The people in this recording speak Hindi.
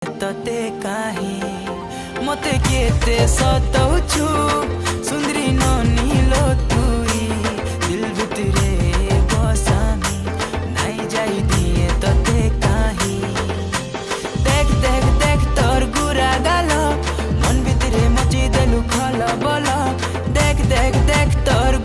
तते काहे मते केते सताउछु सुंदरी ननिलो तुई दिल भितरे बसामी नाई जाई दिए तते काहे देख देख देख तोर गुरा गालो मन भितरे मची देलु खला बला देख देख देख तोर